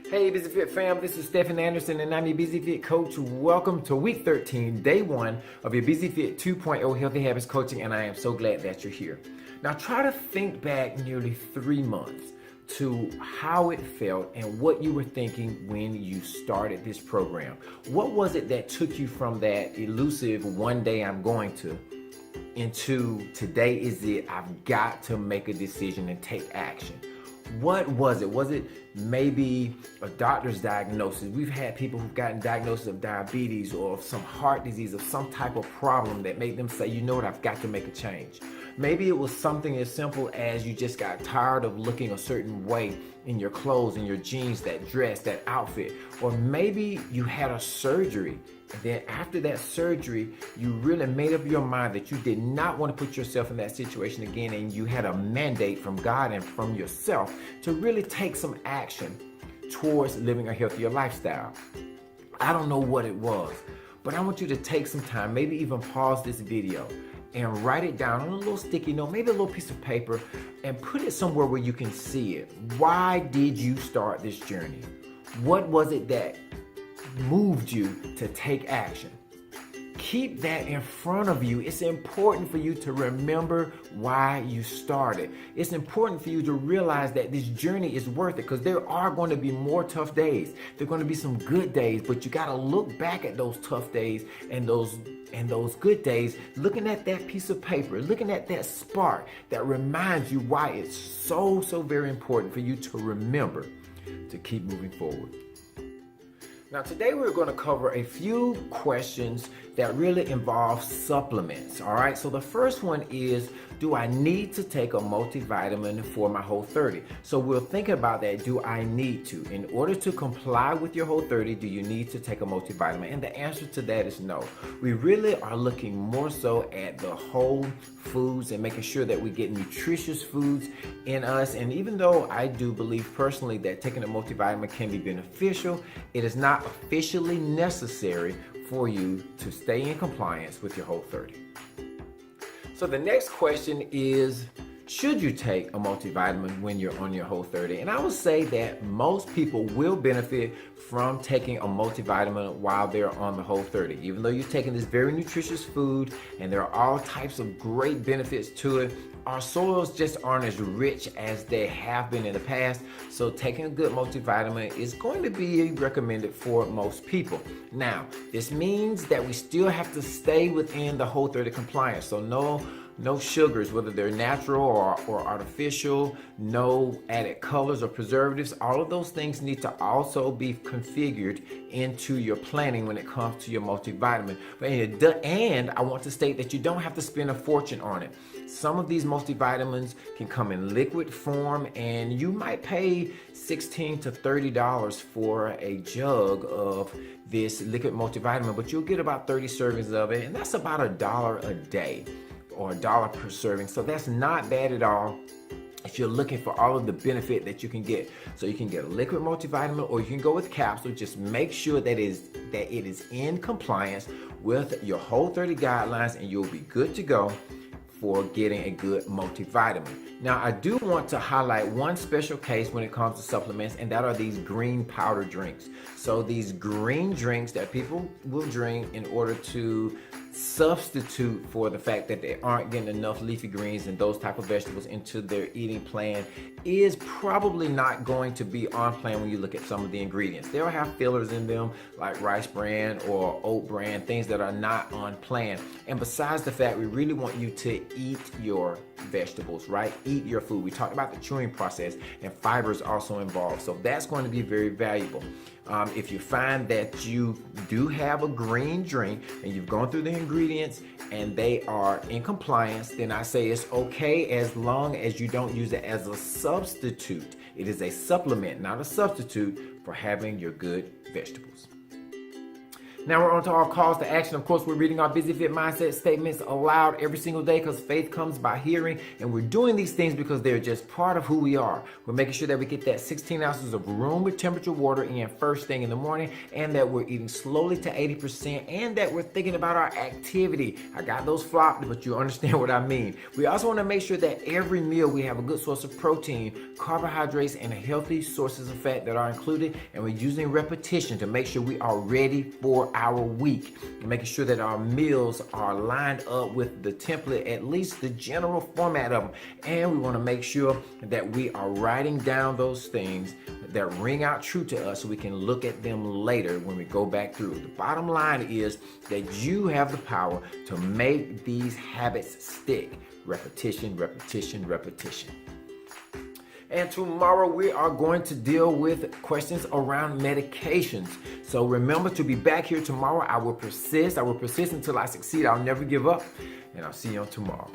Hey Busy Fit fam, this is Stephen Anderson and I'm your Busy Fit coach. Welcome to week 13, day 1 of your Busy Fit 2.0 Healthy Habits Coaching, and I am so glad that you're here. Now try to think back nearly 3 months to how it felt and what you were thinking when you started this program. What was it that took you from that elusive one day I'm going to into today is it, I've got to make a decision and take action? What was it? Was it maybe a doctor's diagnosis? We've had people who've gotten diagnosis of diabetes or of some heart disease, of some type of problem that made them say, you know what, I've got to make a change. Maybe it was something as simple as you just got tired of looking a certain way in your clothes, in your jeans, that dress, that outfit. Or maybe you had a surgery, and then after that surgery, you really made up your mind that you did not want to put yourself in that situation again, and you had a mandate from God and from yourself to really take some action towards living a healthier lifestyle. I don't know what it was, but I want you to take some time, maybe even pause this video and write it down on a little sticky note, maybe a little piece of paper, and put it somewhere where you can see it. Why did you start this journey? What was it that moved you to take action? Keep that in front of you. It's important for you to remember why you started. It's important for you to realize that this journey is worth it, because there are going to be more tough days. There are going to be some good days, but you got to look back at those tough days and those good days, looking at that piece of paper, looking at that spark that reminds you why it's so very important for you to remember to keep moving forward. Now today we're going to cover a few questions that really involve supplements, all right? So the first one is, do I need to take a multivitamin for my Whole30? So we'll think about that. Do I need to? In order to comply with your Whole30, do you need to take a multivitamin? And the answer to that is no. We really are looking more so at the whole foods and making sure that we get nutritious foods in us. And even though I do believe personally that taking a multivitamin can be beneficial, it is not officially necessary for you to stay in compliance with your Whole30. So the next question is, should you take a multivitamin when you're on your Whole30? And I would say that most people will benefit from taking a multivitamin while they're on the Whole30. Even though you're taking this very nutritious food and there are all types of great benefits to it, our soils just aren't as rich as they have been in the past. So taking a good multivitamin is going to be recommended for most people. Now, this means that we still have to stay within the Whole30 compliance. So no sugars, whether they're natural or artificial, no added colors or preservatives. All of those things need to also be configured into your planning when it comes to your multivitamin. And I want to state that you don't have to spend a fortune on it. Some of these multivitamins can come in liquid form, and you might pay $16 to $30 for a jug of this liquid multivitamin, but you'll get about 30 servings of it, and that's about $1 a day. Or $1 per serving. So that's not bad at all if you're looking for all of the benefit that you can get. So you can get a liquid multivitamin, or you can go with capsules. Just make sure that it is in compliance with your Whole30 guidelines, and you'll be good to go for getting a good multivitamin. Now, I do want to highlight one special case when it comes to supplements, and that are these green powder drinks. So these green drinks that people will drink in order to substitute for the fact that they aren't getting enough leafy greens and those type of vegetables into their eating plan is probably not going to be on plan when you look at some of the ingredients. They'll have fillers in them like rice bran or oat bran, things that are not on plan. And besides the fact, we really want you to eat your vegetables, right? Eat your food. We talked about the chewing process, and fiber is also involved. So that's going to be very valuable. If you find that you do have a green drink and you've gone through the ingredients and they are in compliance, then I say it's okay as long as you don't use it as a substitute. It is a supplement, not a substitute for having your good vegetables. Now we're on to our calls to action. Of course, we're reading our Busy Fit Mindset statements aloud every single day because faith comes by hearing. And we're doing these things because they're just part of who we are. We're making sure that we get that 16 ounces of room with temperature water in first thing in the morning, and that we're eating slowly to 80%, and that we're thinking about our activity. I got those flopped, but you understand what I mean. We also want to make sure that every meal we have a good source of protein, carbohydrates, and healthy sources of fat that are included. And we're using repetition to make sure we are ready for our week, and making sure that our meals are lined up with the template, at least the general format of them. And we want to make sure that we are writing down those things that ring out true to us so we can look at them later when we go back through. The bottom line is that you have the power to make these habits stick. Repetition, repetition, repetition. And tomorrow we are going to deal with questions around medications. So remember to be back here tomorrow. I will persist until I succeed. I'll never give up. And I'll see you on tomorrow.